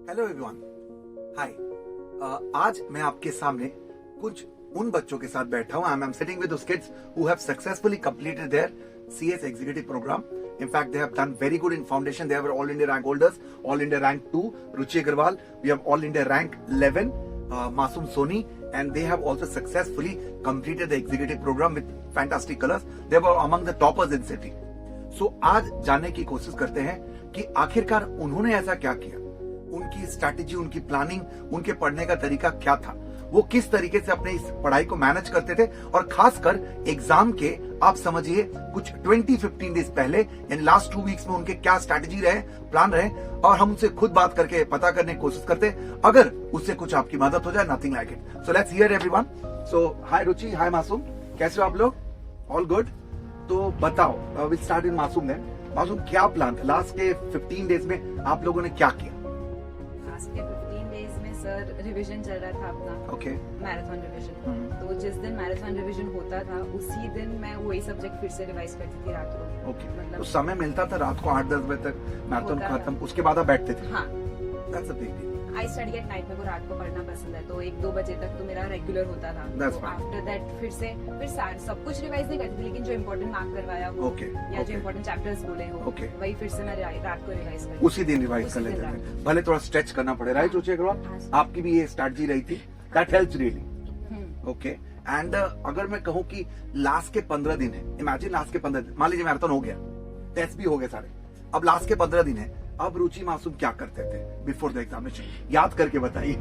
Hello everyone, हाय। आज मैं आपके सामने कुछ उन बच्चों के साथ बैठा हूं। I am sitting with those kids who have successfully completed their CS executive programme. In fact, they have done very good in foundation. They were all India rank holders, all India rank 2. Ruchi Agarwal, we have all India rank 11. Masoom Soni, and they have also successfully completed the executive program with fantastic colors. They were among the toppers in city. So आज जानने की कोशिश करते हैं कि आखिरकार उन्होंने ऐसा क्या किया, उनकी स्ट्रैटेजी, उनकी प्लानिंग, उनके पढ़ने का तरीका क्या था, वो किस तरीके से अपने इस पढ़ाई को मैनेज करते थे, और खासकर एग्जाम के आप समझिए कुछ 20-15 डेज पहले यानी लास्ट 2 वीक्स में उनके क्या स्ट्रैटेजी रहे, प्लान रहे, और हम उनसे खुद बात करके पता करने की कोशिश करते हैं अगर उससे कुछ आपकी मदद हो जाए. Nothing like it. So let's hear everyone. So hi Ruchi, hi Masoom, कैसे हो आप लोग? All good? तो बताओ, विल स्टार्ट इन मासूम. मासूम, क्या प्लान था लास्ट के 15 डेज में, आप लोगों ने क्या किया? लास्ट के 15 डेज में सर रिवीजन चल रहा था अपना. ओके. Marathon revision. तो जिस दिन मैराथन रिवीजन होता था उसी दिन मैं वही सब्जेक्ट फिर से रिवाइज करती थी रात को. ओके. मतलब तो समय मिलता था रात को 8-10 बजे तक मैराथन खत्म, उसके बाद आप बैठते थे? हाँ. That's a big deal. I study at night. मेरे को रात को पढ़ना पसंद है, तो 1-2 बजे तक तो मेरा रेगुलर होता था. That's तो fine. आफ्टर दैट फिर सब कुछ रिवाइज नहीं करती थी, लेकिन जो इम्पोर्टेंट मार्क करवाया हो Okay, या जो okay. इम्पोर्टेंट चैप्टर्स बोले हो Okay. वही फिर से मैं रात को रिवाइज करती. उसी दिन रिवाइज कर उसी लेते दिन थे, भले थोड़ा स्ट्रेच करना पड़े. राइट रुचि अग्रवाल, हाँ, सर. आपकी भी ये स्ट्रैटेजी रही थी. That helps really. Hmm. Okay. And अगर मैं कहूँ कि लास्ट के 15 दिन है, इमेजिन लास्ट के 15 दिन, मान लीजिए मैराथन हो गया, टेस्ट भी हो गए सारे, अब लास्ट के 15 दिन है, अब रुचि मासूम क्या करते थे बिफोर द एग्जामिनेशन? याद करके बताइए.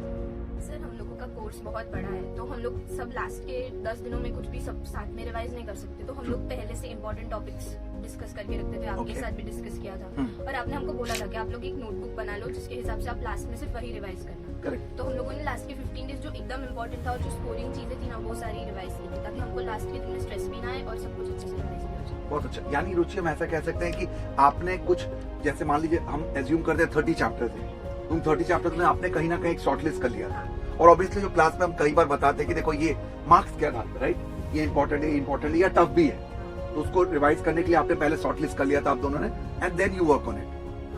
सर, हम लोगों का कोर्स बहुत बड़ा है, तो हम लोग सब लास्ट के 10 दिनों में कुछ भी सब साथ में रिवाइज नहीं कर सकते, तो हम लोग पहले से इम्पोर्टेंट टॉपिक्स डिस्कस करके रखते थे. आपके Okay. साथ भी डिस्कस किया था, और आपने हमको बोला था कि आप लोग एक नोटबुक बना लो जिसके हिसाब से आप लास्ट में सिर्फ वही रिवाइज करना. करेक्ट. तो हम लोगों ने लास्ट के 15 डेज जो एकदम इम्पोर्टेंट था और जो स्कोरिंग चीजें थी ना, वो सारी रिवाइज की थी, ताकि हमको लास्ट के दिन में स्ट्रेस भी ना आए और सब कुछ अच्छे से रिवाइज भी हो जाए. बहुत अच्छा. यानी रुचि, हम ऐसा कह सकते हैं कि आपने कुछ, जैसे मान लीजिए हम एज्यूम करते हैं 30 चैप्टर थे, तुम 30 चैप्टर में आपने कहीं ना कहीं एक शॉर्ट लिस्ट कर लिया था. और ऑब्वियसली जो क्लास में हम कई बार बताते हैं कि देखो ये मार्क्स क्या था, राइट, ये इंपॉर्टेंट है, इंपॉर्टेंट है या टफ भी है, तो उसको रिवाइज करने के लिए आपने पहले शॉर्ट लिस्ट कर लिया था आप दोनों ने, and then you work on it.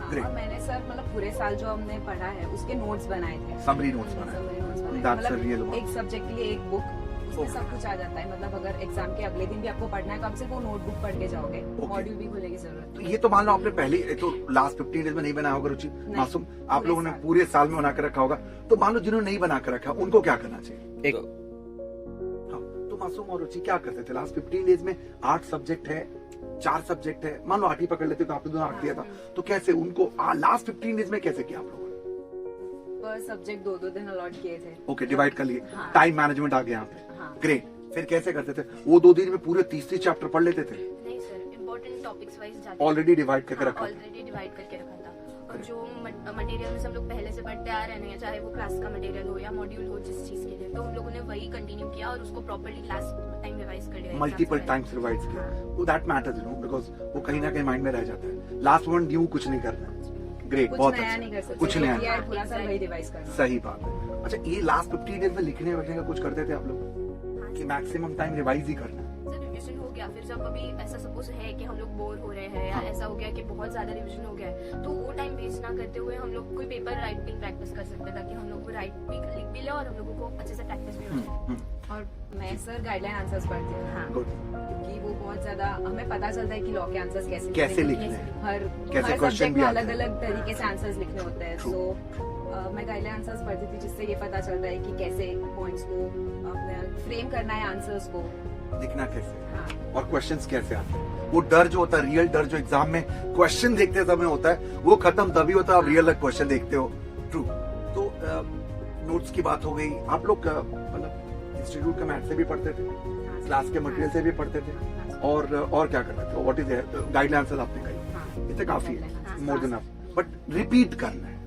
Great. और मैंने सर पूरे साल जो हमने पढ़ा है उसके नोट्स बनाए थे. समरी नोट्स बनाए. Summary notes बनाए. That's a real one. एक सब्जेक्ट के लिए एक बुक, उसमें Okay. सब कुछ आ जाता है. मतलब अगर एग्जाम के अगले दिन भी आपको पढ़ना है तो आप सिर्फ वो नोटबुक पढ़ के जाओगे. Okay. मॉड्यूल भी खोलने की जरूरत तो नहीं. ये तो मान लो आपने पहले ही, तो लास्ट 15 डेज में नहीं बनाया होगा रुचि मासूम, आप पूरे लोगों ने साल. पूरे साल में बना के रखा होगा. तो मान लो जिन्होंने नहीं बना के रखा उनको क्या करना चाहिए? एक हाँ, तो मासूम और रुचि क्या करते थे लास्ट 15 डेज में? 8 सब्जेक्ट है, 4 सब्जेक्ट है, मान लो 8 ही पकड़ लेते तो आपने दोनों 8 दिया था, तो कैसे उनको लास्ट 15 डेज में कैसे किया आप लोगों ने? पर सब्जेक्ट 2-2 दिन अलॉट किए थे. ओके, डिवाइड कर लिए. हाँ. टाइम मैनेजमेंट आ गया यहाँ पे. हाँ. ग्रेट. फिर कैसे करते थे? वो 2 दिन में पूरे 30 चैप्टर पढ़ लेते थे? नहीं सर, इम्पोर्टेंट टॉपिक्स वाइज जाते. ऑलरेडी डिवाइड करके रखा था. ऑलरेडी डिवाइड करके रखा था. और जो मटेरियल में हम लोग पहले से पढ़ते आ रहे हैं, चाहे वो क्लास का मटेरियल हो या मॉड्यूल हो, जिस चीज के लिए, तो हम लोगों ने वही कंटिन्यू किया और उसको प्रॉपर्ली लास्ट टाइम रिवाइज कर लिया. मल्टीपल टाइम्स रिवाइज किया. वो that matters, you know, because वो कहीं ना कहीं माइंड में रह जाता है. लास्ट वन न्यू कुछ नहीं करना. ग्रेट, कुछ बहुत नया नहीं कर अच्छा. सकते. कुछ जो नया किया है पूरा साल वही रिवाइज करना. सही बात है. अच्छा, ये लास्ट 15 डेज में लिखने वगैरह का कुछ करते थे आप लोग कि मैक्सिमम टाइम रिवाइज ही करना? सर, रिवीजन हो गया, फिर जब कभी ऐसा सपोज है कि हम लोग बोर हो रहे हैं या हाँ. ऐसा हो गया कि बहुत ज्यादा रिवीजन हो गया है, तो वो टाइम वेस्ट ना करते हुए हम लोग कोई पेपर राइटिंग प्रैक्टिस कर सकते हैं, ताकि हम लोग को राइट भी लिख भी ले और हम लोगों को अच्छे से प्रैक्टिस भी हो जाए. और मैं सर गाइडलाइन आंसर्स पढ़ती हूँ. हाँ. गुड. क्योंकि वो बहुत ज्यादा हमें पता चलता है कि लॉ के आंसर्स कैसे लिखने हैं. हर कैसे हर question सब्जेक्ट भी में आते हैं. अलग अलग तरीके से आंसर्स लिखने होते हैं. True. सो मैं गाइडलाइन आंसर्स पढ़ती थी, जिससे ये पता चलता है कि कैसे पॉइंट्स को अपने फ्रेम करना है, आंसर्स को. लिखना कैसे, हाँ. और क्वेश्चंस कैसे आते हैं. वो डर जो होता है, रियल डर जो एग्जाम में क्वेश्चन देखते समय होता है, वो खत्म तभी होता है आप रियल क्वेश्चन देखते हो. ट्रू. तो नोट्स की बात हो गई. आप लोग मतलब इंस्टीट्यूट का मैथ से भी पढ़ते थे, क्लास के मटेरियल से भी पढ़ते थे, और क्या करते थे? व्हाट इज गाइडलाइन आंसर आपने कही, हाँ. इतने काफी है, हाँ. More than enough. But repeat करना है,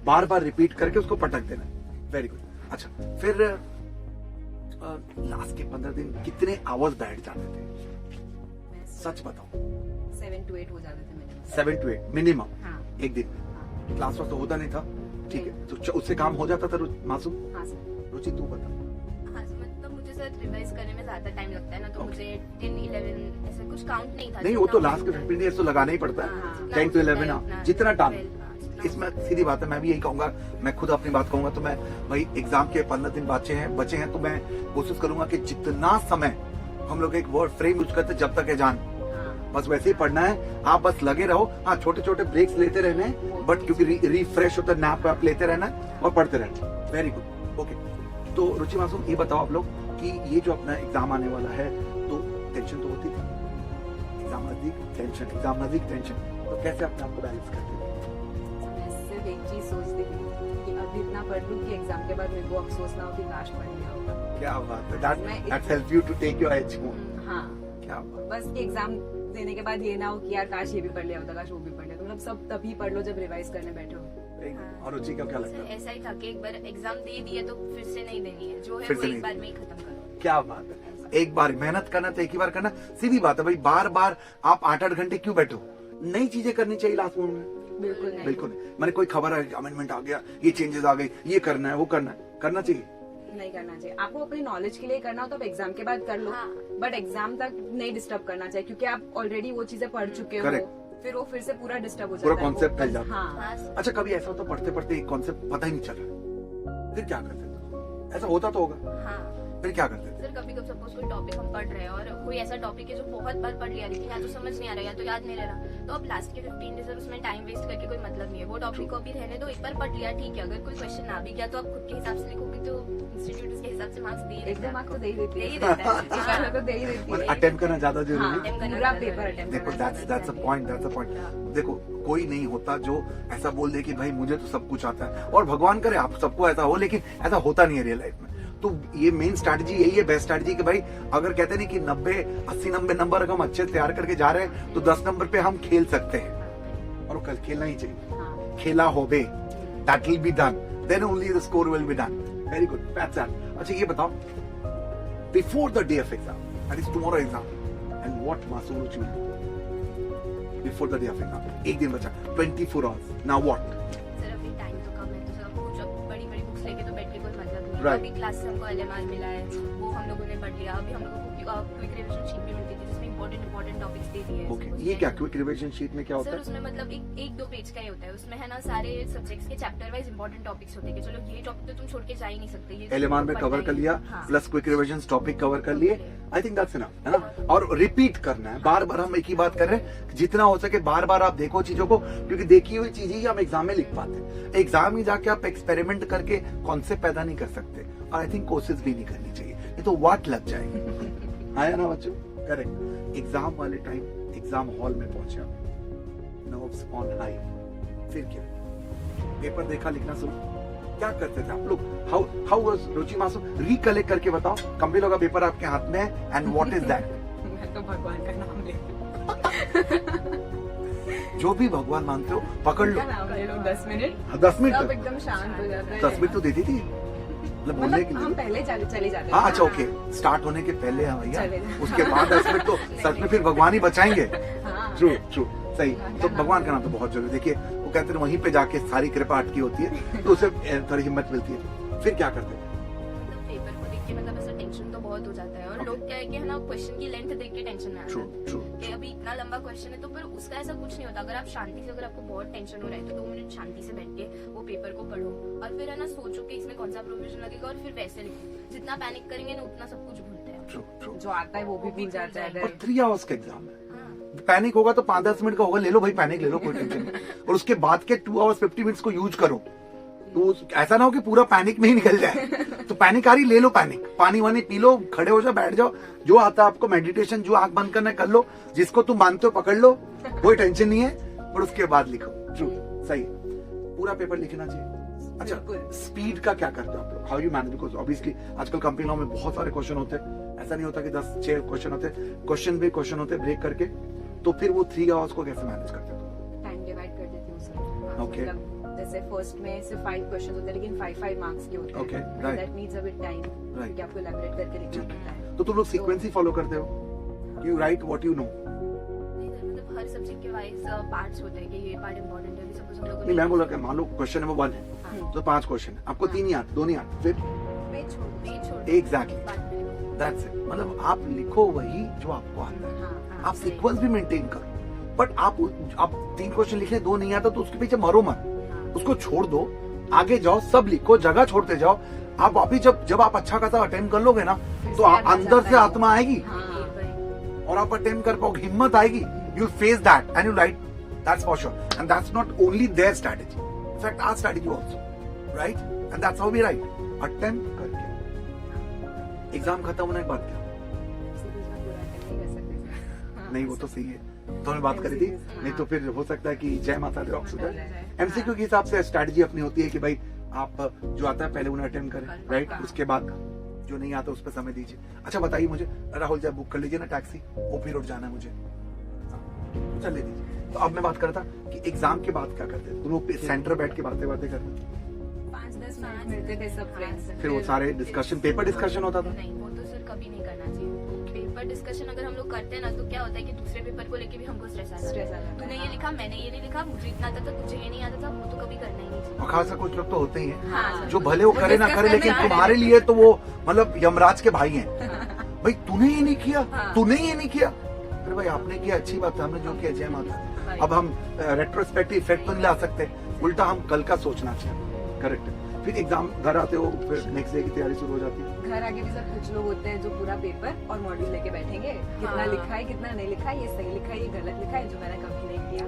बार बार रिपीट करके उसको पटक देना है. Very good. अच्छा, फिर लास्ट के 15 दिन कितने आवर्स बैठ जाते थे? सच बताओ. 7 to 8 हो जाते थे मेरे. 7 to 8 मिनिमम हाँ. एक दिन में. हाँ. क्लास वर्क तो होता नहीं था, ठीक है, तो उससे काम हो जाता था मासूम? हाँ सर. रुचि तू बता. हाँ, मतलब मुझे सर रिवाइज करने में ज्यादा टाइम लगता है ना, तो Okay. मुझे 10, 11 ऐसा कुछ काउंट नहीं था. नहीं, वो तो लास्ट के 15 डेज तो लगाना ही पड़ता है. 10 to 11 जितना टाइम. इसमें सीधी बात है, मैं भी यही कहूंगा, मैं खुद अपनी बात कहूंगा तो मैं भाई एग्जाम के 15 दिन बचे हैं तो मैं कोशिश करूंगा कि जितना समय हम लोग एक वर्ड फ्रेम यूज करते जब तक है जान, बस वैसे ही पढ़ना है, आप बस लगे रहो। हाँ, छोटे छोटे ब्रेक्स लेते रहने हैं, बट क्योंकि रिफ्रेश होता है, नैप आप लेते रहना है और पढ़ते रहना। Very good, okay. तो रुचि मासूम, ये बताओ आप लोग कि ये जो अपना एग्जाम आने वाला है तो टेंशन तो होती थी, एग्जाम नजदीक टेंशन, तो कैसे अपने आप को बैलेंस करते थे? मैं सिर्फ एक चीज सोचती थी कि अभी इतना पढ़ लूं कि एग्जाम के बाद मेरे को अफसोस ना हो कि काश पढ़ लिया होगा। क्या बात है, that helps you to take your edge home। हाँ, क्या बात, बस कि एग्जाम देने के बाद ये ना हो कि यार काश ये भी पढ़ लिया होता, काश वो भी पढ़ लिया। तो मतलब सब तभी पढ़ लो जब रिवाइज करने बैठे हो। और रुचि का क्या लगता सर है? ऐसा ही था कि एक बार एग्जाम दे दिए तो फिर से नहीं देनी है, जो है फिर वो से एक नहीं। बार में ही खत्म करो। क्या बात है, एक बार मेहनत करना तो एक ही बार करना, सीधी बात है भाई। बार बार आप 8-8 घंटे क्यों बैठो? नई चीजें करनी चाहिए लास्ट मोमेंट में। बिल्कुल नहीं। बिल्कुल नहीं। मैंने कोई खबर है, अमेंडमेंट आ गया, ये चेंजेस आ गई, ये करना है, वो करना है, करना चाहिए। नहीं करना चाहिए। आपको अपनी नॉलेज के लिए करना हो तो आप एग्जाम के बाद कर लो, हाँ। बट एग्जाम तक नहीं डिस्टर्ब करना चाहिए, क्योंकि आप ऑलरेडी वो चीजें पढ़ चुके हो, Correct. फिर वो फिर से पूरा डिस्टर्ब हो जाता पूरा है। concept फैल जाता है। हाँ, हाँ सर। अच्छा, कभी ऐसा होता पढ़ते पढ़ते एक कॉन्सेप्ट पता ही नहीं चला, फिर क्या करते थे? ऐसा होता तो होगा, हाँ फिर क्या करते थे? सर, कभी कभी सपोज कोई टॉपिक हम पढ़ रहे हैं और कोई ऐसा टॉपिक है जो बहुत बार पढ़ लिया लेकिन या तो समझ नहीं आ रहा या तो याद नहीं रह रहा, तो अब लास्ट के 15 डेज उसमें टाइम वेस्ट करके कोई मतलब नहीं है। वो टॉपिक को अभी रहने दो, एक बार पढ़ लिया ठीक है, अगर कोई क्वेश्चन ना भी गया तो आप खुद के हिसाब से लिखोगे तो इंस्टीट्यूट उसके हिसाब से मार्क्स दे ही एक देता दो है मार्क्स तो आपको। दे ही देती दे है। ही देता है। इस बार तो दे ही देती है। अटेम्प्ट करना ज्यादा जरूरी हाँ, है। attempt करना पूरा ज्यादा पेपर जरूरी है। अटेम्प्ट देखो, करना that's a point। देखो, कोई नहीं होता जो ऐसा बोल दे कि भाई मुझे तो सब कुछ आता है, और भगवान करे आप सबको ऐसा हो, लेकिन ऐसा होता नहीं है रियल लाइफ में। तो ये मेन स्ट्रैटेजी यही है, बेस्ट स्ट्रैटेजी कि भाई अगर कहते नहीं कि 80-90 नंबर अगर हम अच्छे से तैयार करके जा रहे हैं तो 10 नंबर पे हम खेल सकते हैं, और कल खेलना ही चाहिए। हाँ। खेला होवे, that will be done, then only the score will be done। Very good, that's that। अच्छा, ये बताओ, before the day of exam, that is tomorrow exam, and what Masoom will do before the day of exam? एक दिन बचा, 24 hours, now what? Sir अभी time तो कम है, तो सब कुछ अब बड़ी बड़ी बुक्स लेके तो बैठ के कोई मतलब नहीं है। Right. अभी क्लास से हमको LMR मिला है, वो हम लोगों ने पढ़ लिया। अभी हम लोगों को क्विक रिविजन शीट भी मिलती थी जिसमें इंपॉर्टेंट टॉपिक्स दे दिए हैं। Okay, उसमें ये क्या क्विक रिविजन शीट में क्या होता सर है? उसमें मतलब एक 2 पेज का ही होता है, उसमें है ना सारे सब्जेक्ट्स के चैप्टर वाइज इंपॉर्टेंट टॉपिक्स होते हैं कि चलो ये टॉपिक तो तुम छोड़ के जा ही नहीं सकते, ये LMR में पढ़ना कवर ही कर है। लिया, हाँ। Plus quick revision topic cover कर लिए, आई थिंक दैट्स इनफ, है ना? और रिपीट करना है, बार बार हम एक ही बात कर रहे हैं, जितना हो सके बार बार आप देखो चीजों को, क्योंकि देखी हुई चीज ही हम एग्जाम में लिख पाते हैं। एग्जाम में जाके आप एक्सपेरिमेंट करके कॉन्सेप्ट पैदा नहीं कर सकते, और आई थिंक कोशिश भी नहीं करनी चाहिए, ये तो वाट लग जाएगी। आया ना बच्चों? करेक्ट। एग्जाम वाले टाइम एग्जाम हॉल में पहुंचे, नर्व्स ऑन हाई, फिर क्या? पेपर देखा, लिखना शुरू, क्या करते थे आप लोग? हाउ वाज रुचि मासूम? रिकलेक्ट करके बताओ, कंप्लीट होगा पेपर आपके हाथ में है, एंड व्हाट इज दैट? मैं तो भगवान का नाम ले जो भी भगवान मानते हो पकड़ लो। का नाम ले लो, 10 मिनट 10 मिनट सब तक? एकदम शांत हो जाता है। 10 मिनट तो देती थी, मतलब बोलने के मतलब हम लिए। पहले चले जाते हाँ, थे। अच्छा, ओके, स्टार्ट होने के पहले, हाँ भैया, चले जाओ। उसके बाद 10 मिनट तो सच में फिर भगवान ही बचाएंगे। हाँ। ट्रू, सही। तो भगवान का नाम तो बहुत जरूरी। देखिए, वो कहते हैं वहीं पे जाके सारी कृपा अटकी होती है, तो उसे थोड़ी हिम्मत मिलती है। फिर क्या करते हैं? मतलब पेपर को देख के मतलब ऐसा टेंशन तो बहुत हो जाता है, और Okay. लोग क्या है कि है ना क्वेश्चन की लेंथ देख के टेंशन में आ ट्रू, जाते हैं कि अभी इतना लंबा क्वेश्चन है, तो पर उसका ऐसा कुछ नहीं होता। अगर आप शांति से, अगर आपको बहुत टेंशन हो रहा है तो 2 मिनट शांति से बैठ के वो पेपर को पढ़ो, और फिर है ना सोचो कि इसमें कौन सा प्रोविजन लगेगा, और फिर वैसे लिखो। जितना पैनिक करेंगे ना उतना सब कुछ भूलते हैं। ट्रू। जो आता है वो भी भूल जाता है। और अगर 3 आवर्स का एग्जाम है, हाँ। पैनिक होगा तो 5-10 मिनट का होगा, ले लो भाई, पैनिक ले लो, कोई टेंशन नहीं। और उसके बाद के 2 आवर्स 50 मिनट्स को यूज करो, तो ऐसा ना हो कि पूरा पैनिक में ही निकल जाए। तो पैनिक आ रही, ले लो पैनिक, पानी वानी पी लो, खड़े हो जाओ, बैठ जाओ, जो आता है आपको, मेडिटेशन जो आंख बंद करना है कर लो, जिसको तुम मानते हो पकड़ लो, कोई टेंशन नहीं है, और उसके बाद लिखो। ट्रू, सही। पूरा पेपर लिखना चाहिए। अच्छा, बिल्कुल। स्पीड का क्या करते हो आप लोग? How you manage? Because obviously आजकल कंपनी लॉ में बहुत सारे क्वेश्चन होते हैं, ऐसा नहीं होता कि 10-6 क्वेश्चन होते, क्वेश्चन होते ब्रेक करके, तो फिर वो 3 आवर्स को कैसे मैनेज करते हो? टाइम डिवाइड कर देती हूँ सर। Okay. मतलब जैसे फर्स्ट में सिर्फ 5 क्वेश्चन होते हैं, लेकिन 5 मार्क्स के होते हैं। Okay, right. That needs a bit time, Right. कि आपको एलैबोरेट करके लिखना पड़ता है। तो तुम लोग सीक्वेंस ही फॉलो करते हो? You right what you know? नहीं सर, मतलब हर सब्जेक्ट के वाइज पार्ट्स होते हैं कि ये पार्ट इंपॉर्टेंट है। अभी सपोज हम लोगों नहीं, मैं बोला कि मान लो क्वेश्चन नंबर 1 है, हाँ। तो 5 क्वेश्चन है, आपको 3 ही आते, 2 नहीं आते, फिर पेज छोड़ Exactly. बाद में लिखो। That's it. मतलब आप लिखो वही जो आपको आता है, हाँ, आप सही। सीक्वेंस भी मेंटेन करो, बट आप 3 क्वेश्चन लिखे, 2 नहीं आता तो उसके पीछे मरो मत, उसको छोड़ दो, आगे जाओ, सब लिखो, जगह छोड़ते जाओ। आप वापिस जब आप अच्छा खासा अटेम्प्ट कर लोगे ना, तो अंदर से आत्मा आएगी और आप अटेम्प्ट कर पाओगे, हिम्मत आएगी। You'll face that and you'll write. That's for sure. And that's not only their strategy. In fact, our strategy also, right? And that's how we write. Attempt करके। एग्जाम खत्म होने के बाद क्या? नहीं, वो तो सही है। तो हमने बात करी थी, नहीं तो फिर हो सकता है कि जय माता दी रॉक्स हो जाए। एमसीक्यू के हिसाब से स्ट्रेटजी अपनी होती है कि भाई आप जो आता है पहले उन्हें अटेम्प्ट करें, राइट? उसके बाद जो नहीं आता उस पर समय दीजिए। अच्छा बताइए मुझे, राहुल जब बुक कर लीजिए ना टैक्सी, ओपी रोड जाना है मुझे, चल ले दीजिए। तो अब मैं बात कर रहा था कि एग्जाम के बाद क्या करते थे? ग्रुप पे सेंटर बैठ के बातें करते, 5-10 मिनट मिलते थे सब फ्रेंड्स। फिर वो सारे डिस्कशन, पेपर डिस्कशन होता था? नहीं, वो तो सर कभी नहीं करना चाहिए। पेपर डिस्कशन अगर हम लोग करते हैं ना, तो क्या होता है कि दूसरे पेपर को लेके भी हमको स्ट्रेस आता है। तूने ये लिखा, मैंने ये नहीं लिखा, मुझे इतना आता था, तुझे ये नहीं आता था, वो तो कभी करना ही नहीं चाहिए। और खासा कुछ लोग तो होते ही हैं हाँ, जो भले वो करे ना करे, लेकिन तुम्हारे लिए तो वो मतलब यमराज के भाई हैं। भाई तूने ये नहीं किया, तूने ये नहीं किया। अरे भाई आपने किया, अच्छी बात है, हमने जो किया जय माता। अब हम रेट्रोस्पेक्टिव इफेक्ट तो नहीं ला सकते, उल्टा हम कल का सोचना चाहिए। करेक्ट। फिर एग्जाम घर आते हो, फिर नेक्स्ट डे की तैयारी शुरू हो जाती है। घर आके भी सब कुछ लोग होते हैं जो पूरा पेपर और मॉड्यूल लेके बैठेंगे, कितना लिखा है, कितना नहीं लिखा है, ये सही लिखा है, ये गलत लिखा है, जो मैंने कभी नहीं किया।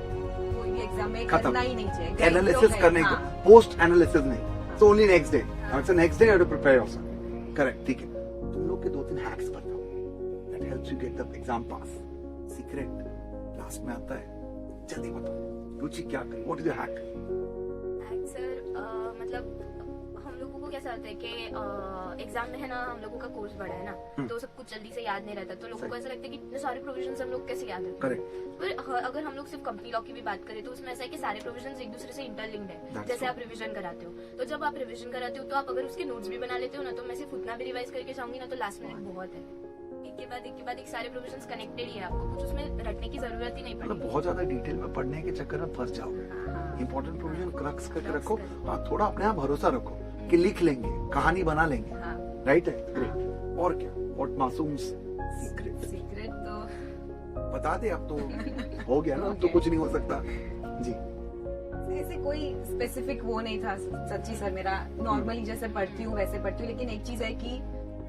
कोई भी एग्जाम में करना ही नहीं चाहिए। एनालिसिस करने के, पोस्ट एनालिसिस नहीं, सो ओनली नेक्स्ट डे। अच्छा next day you have to prepare yourself. Correct, ठीक है। तुम लोग के 2-3 हैक्स बताओ that helps you get the exam pass. Secret last में आता है, जल्दी बताओ। रुचि क्या करें? What is your hack? Sir मतलब हम लोगों को कैसा होता है कि एग्जाम में है ना, हम लोगों का कोर्स बड़ा है ना, तो सब कुछ जल्दी से याद नहीं रहता, तो लोगों को ऐसा लगता है कि इतने सारे प्रोविजंस हम लोग कैसे याद रखें। करेक्ट। पर अगर हम लोग सिर्फ कंपनी लॉ की भी बात करें, तो उसमें ऐसा है कि सारे प्रोविजंस एक दूसरे से इंटरलिंक्ड है। जैसे आप रिवीजन कराते हो, तो जब आप रिवीजन कराते हो, तो आप अगर उसके नोट्स भी बना लेते हो ना, तो मैं सिर्फ उतना भी रिवाइज करके जाऊंगी ना, तो लास्ट मिनट बहुत है। एक के बाद एक सारे प्रोविजंस कनेक्टेड ही है, आपको कुछ उसमें रटने की जरूरत ही नहीं मतलब पड़ेगी। बहुत ज्यादा डिटेल में पढ़ने के चक्कर में फंस जाओगे। इंपॉर्टेंट प्रोविजन क्रक्स करके रखो। हाँ, थोड़ा अपने आप भरोसा रखो कि लिख लेंगे, कहानी बना लेंगे। राइट है, ग्रेट। और क्या? व्हाट मासूम सीक्रेट तो बता दे। अब तो हो गया ना, अब तो कुछ नहीं हो सकता जी। ऐसे कोई स्पेसिफिक वो नहीं था सच्ची सर, मेरा नॉर्मली जैसे पढ़ती हूँ वैसे पढ़ती हूँ। लेकिन एक चीज है कि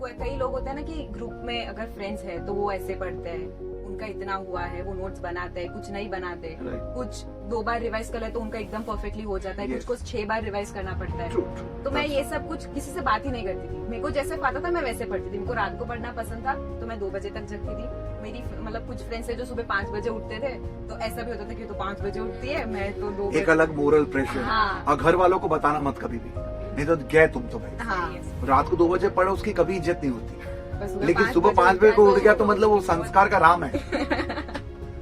कई लोग होते हैं ना कि ग्रुप में अगर फ्रेंड्स है तो वो ऐसे पढ़ते हैं, उनका इतना हुआ है, वो नोट्स बनाते हैं, कुछ नहीं बनाते, कुछ 2 बार रिवाइज कर ले तो उनका एकदम परफेक्टली हो जाता है, कुछ को 6 बार रिवाइज करना पड़ता है। तो मैं ये सब कुछ किसी से बात ही नहीं करती थी। मेरे को जैसे आता था मैं वैसे पढ़ती थी। मेरे को रात को पढ़ना पसंद था, तो मैं 2 बजे तक जगती थी। मेरी मतलब कुछ फ्रेंड्स है जो सुबह 5 बजे उठते थे, तो ऐसा भी होता था कि तो 5 बजे उठती है, मैं तो 2 एक अलग मोरल प्रेशर। हाँ। और घर वालों को बताना मत कभी भी, नहीं तो गए तुम तो भाई। हाँ। रात को 2 बजे पढ़ो, उसकी कभी इज्जत नहीं होती। लेकिन सुबह 5 बजे बजे को उठ गया तो मतलब वो संस्कार का राम है।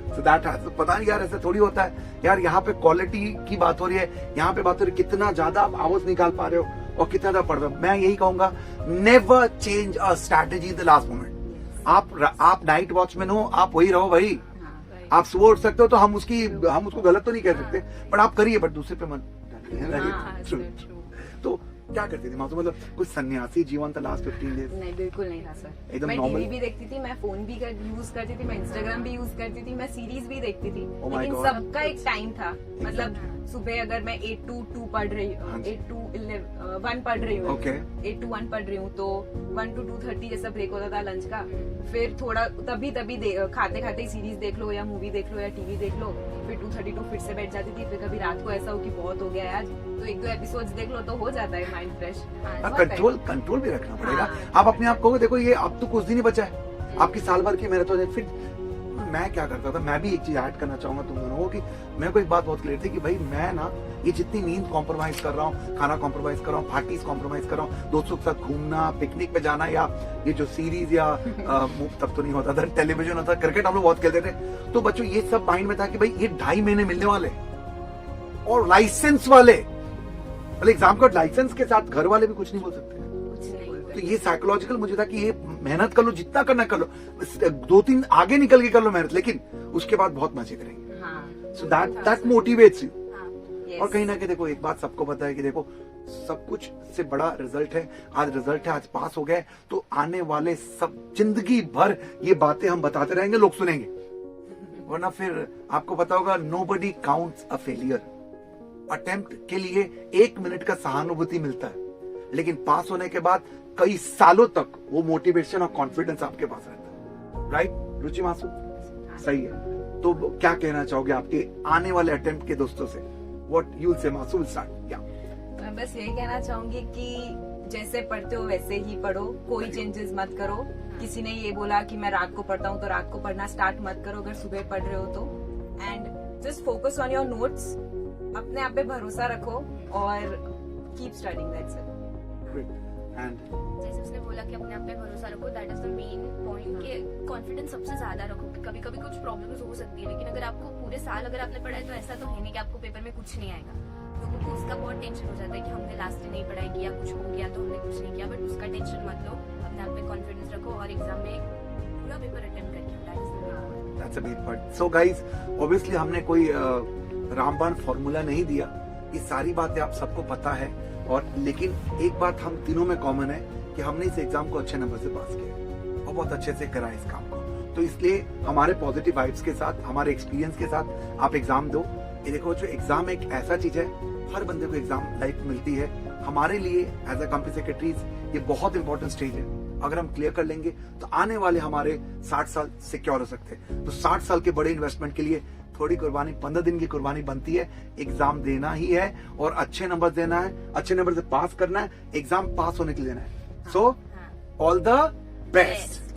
So that has, पता नहीं यार, ऐसे थोड़ी होता है यार। यहाँ पे क्वालिटी की बात हो रही है, यहाँ पे बात हो रही है कितना ज्यादा आप आवाज निकाल पा रहे हो और कितना ज्यादा पढ़ रहे हो। मैं यही कहूंगा, never change a strategy in the last moment. आप नाइट वॉचमैन हो, आप वही रहो भाई। आप सुबह उठ सकते हो तो हम उसको गलत तो नहीं कह सकते, बट आप करिए, बट दूसरे पे मन। तो क्या करती थी मासूम? मतलब कुछ सन्यासी जीवन था लास्ट 15 डेज? नहीं, बिल्कुल नहीं था सर। एकदम मैं normal? टीवी भी देखती थी, मैं फोन भी यूज करती थी, मैं इंस्टाग्राम भी यूज करती थी, मैं सीरीज भी देखती थी। Oh my लेकिन God. सबका एक टाइम था। मतलब सुबह अगर मैं 8 to 2 पढ़ रही हूँ, 8 to 1 पढ़ रही हूँ, Okay. 8 to 1 पढ़ रही हूँ, तो 1 to 2:30 जैसा ब्रेक होता था लंच का। फिर थोड़ा तभी खाते खाते ही सीरीज देख लो या मूवी देख लो या टीवी देख लो। फिर 2:32 फिर से बैठ जाती थी। फिर कभी रात को ऐसा हो कि बहुत हो गया है आज, तो 1-2 एपिसोड्स देख लो तो हो जाता है माइंड फ्रेश। कंट्रोल भी रखना पड़ेगा। आप अपने आप कहोगे देखो ये अब तो कुछ दिन ही बचा है, आपकी साल भर की मेहनत हो जाए। फिर मैं क्या करता था, मैं भी एक चीज ऐड करना चाहूंगा तुम दोनों को कि मेरे को एक बात बहुत क्लियर थी कि भाई मैं ना ये जितनी नींद कॉम्प्रोमाइज कर रहा हूँ, खाना कॉम्प्रोमाइज कर रहा हूँ, पार्टीज कॉम्प्रोमाइज कर रहा हूँ, दोस्तों के साथ घूमना, पिकनिक पे जाना, या ये जो सीरीज या तब तो नहीं होता था, टेलीविजन होता, क्रिकेट हम लोग बहुत खेलते थे। तो बच्चों ये सब माइंड में था कि भाई ये 2.5 महीने मिलने वाले और लाइसेंस वाले, मतलब एग्जाम का लाइसेंस के साथ घर वाले भी कुछ नहीं बोल सकते। तो ये साइकोलॉजिकल मुझे था कि ये मेहनत कर लो, जितना करना कर लो, 2-3 आगे निकल के कर लो मेहनत, लेकिन उसके बाद बहुत मजे करेंगे। So that motivates you. और कहीं ना कहीं देखो एक बात सबको पता है कि देखो सब कुछ से बड़ा रिजल्ट है। आज रिजल्ट है, आज पास हो गए, तो आने वाले सब जिंदगी भर ये बातें हम बताते रहेंगे, लोग सुनेंगे। वरना फिर आपको पता होगा, nobody counts a failure, attempt के लिए 1 मिनट का सहानुभूति मिलता है, लेकिन पास होने के बाद कई सालों तक वो मोटिवेशन और कॉन्फिडेंस आपके पास रहता है। राइट रुचि मासूम? सही है। तो क्या कहना चाहोगे आपके आने वाले अटेम्प्ट के दोस्तों से? What you will say? मासूम स्टार्ट। या मैं बस यही कहना चाहूंगी कि जैसे पढ़ते हो वैसे ही पढ़ो, कोई चेंजेस मत करो। किसी ने ये बोला कि मैं रात को पढ़ता हूँ तो रात को पढ़ना स्टार्ट मत करो अगर सुबह पढ़ रहे हो तो। And just focus on your notes, अपने आप पे भरोसा रखो और keep studying, that's it. And जैसे उसने बोला कि अपने आप पे भरोसा रखो, that is the main point कि कॉन्फिडेंस सबसे ज्यादा रखो। कभी कभी कुछ प्रॉब्लम्स हो सकती है, लेकिन अगर आपको पूरे साल अगर आपने पढ़ा है तो ऐसा तो है नहीं कि आपको पेपर में कुछ नहीं आएगा। लोगों को उसका बहुत टेंशन हो जाता है कि हमने लास्ट डे नहीं पढ़ाई किया, कुछ हो गया तो हमने कुछ नहीं किया, बट उसका टेंशन मत लो, अपने आप पे कॉन्फिडेंस रखो और एग्जाम में पूरा पेपर अटेम्प्ट करके that is the main. That's a big point. So guys, obviously हमने कोई रामबाण फॉर्मूला नहीं दिया, ये सारी बातें आप सबको पता है। और लेकिन एक बात हम तीनों में कॉमन है कि हमने इस एग्जाम को अच्छे नंबर से पास किया और बहुत अच्छे से करा इस काम को। तो इसलिए हमारे पॉजिटिव वाइब्स के साथ, हमारे एक्सपीरियंस के साथ आप एग्जाम दो। ये देखो, जो एग्जाम एक ऐसा चीज है, हर बंदे को एग्जाम लाइफ में मिलती है। हमारे लिए एज अ कंपनी सेक्रेटरीज ये बहुत इंपॉर्टेंट स्टेज है। अगर हम क्लियर कर लेंगे तो आने वाले हमारे 60 साल सिक्योर हो सकते हैं। तो 60 साल के बड़े इन्वेस्टमेंट के लिए थोड़ी कुर्बानी, 15 दिन की कुर्बानी बनती है। एग्जाम देना ही है और अच्छे नंबर देना है, अच्छे नंबर से पास करना है, एग्जाम पास होने के लिए देना है। So all the best.